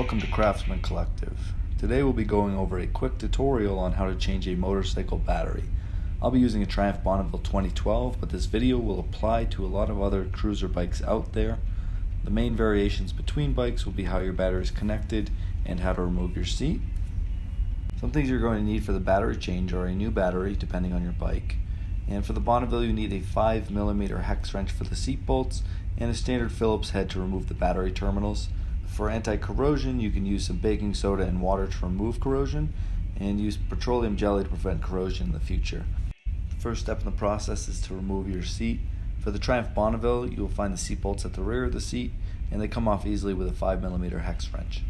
Welcome to Craftsman Collective. Today we'll be going over a quick tutorial on how to change a motorcycle battery. I'll be using a Triumph Bonneville 2012, but this video will apply to a lot of other cruiser bikes out there. The main variations between bikes will be how your battery is connected and how to remove your seat. Some things you're going to need for the battery change are a new battery, depending on your bike. And for the Bonneville, you need a 5mm hex wrench for the seat bolts and a standard Phillips head to remove the battery terminals. For anti-corrosion, you can use some baking soda and water to remove corrosion, and use petroleum jelly to prevent corrosion in the future. The first step in the process is to remove your seat. For the Triumph Bonneville, you will find the seat bolts at the rear of the seat, and they come off easily with a 5mm hex wrench.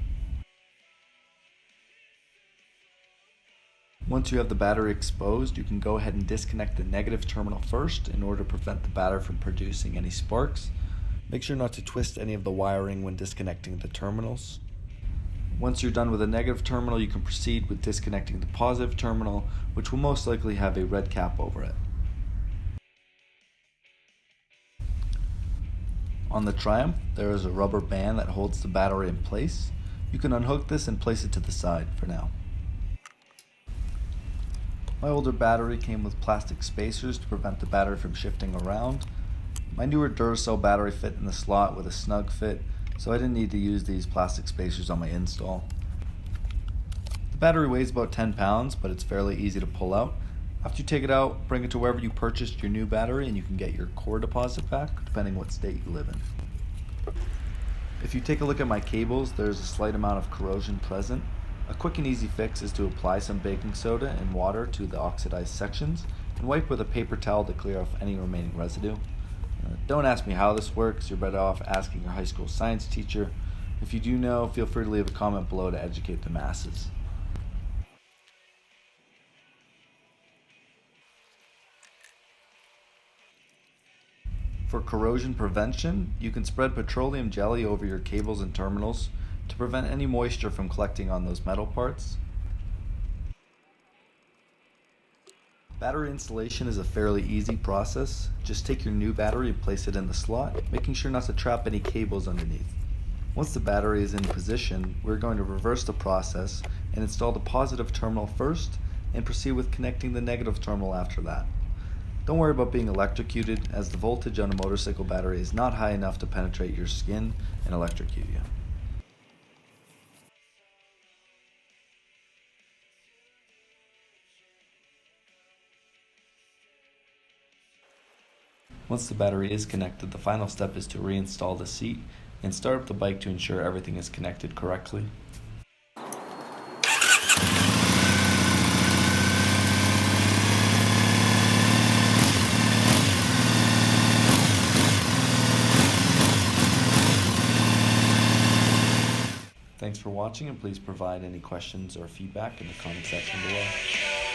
Once you have the battery exposed, you can go ahead and disconnect the negative terminal first in order to prevent the battery from producing any sparks. Make sure not to twist any of the wiring when disconnecting the terminals. Once you're done with the negative terminal, you can proceed with disconnecting the positive terminal, which will most likely have a red cap over it. On the Triumph, there is a rubber band that holds the battery in place. You can unhook this and place it to the side for now. My older battery came with plastic spacers to prevent the battery from shifting around. My newer Duracell battery fit in the slot with a snug fit, so I didn't need to use these plastic spacers on my install. The battery weighs about 10 pounds, but it's fairly easy to pull out. After you take it out, bring it to wherever you purchased your new battery and you can get your core deposit back, depending what state you live in. If you take a look at my cables, there's a slight amount of corrosion present. A quick and easy fix is to apply some baking soda and water to the oxidized sections and wipe with a paper towel to clear off any remaining residue. Don't ask me how this works, you're better off asking your high school science teacher. If you do know, feel free to leave a comment below to educate the masses. For corrosion prevention, you can spread petroleum jelly over your cables and terminals to prevent any moisture from collecting on those metal parts. Battery installation is a fairly easy process. Just take your new battery and place it in the slot, making sure not to trap any cables underneath. Once the battery is in position, we're going to reverse the process and install the positive terminal first and proceed with connecting the negative terminal after that. Don't worry about being electrocuted, as the voltage on a motorcycle battery is not high enough to penetrate your skin and electrocute you. Once the battery is connected, the final step is to reinstall the seat and start up the bike to ensure everything is connected correctly. Thanks for watching, and please provide any questions or feedback in the comment section below.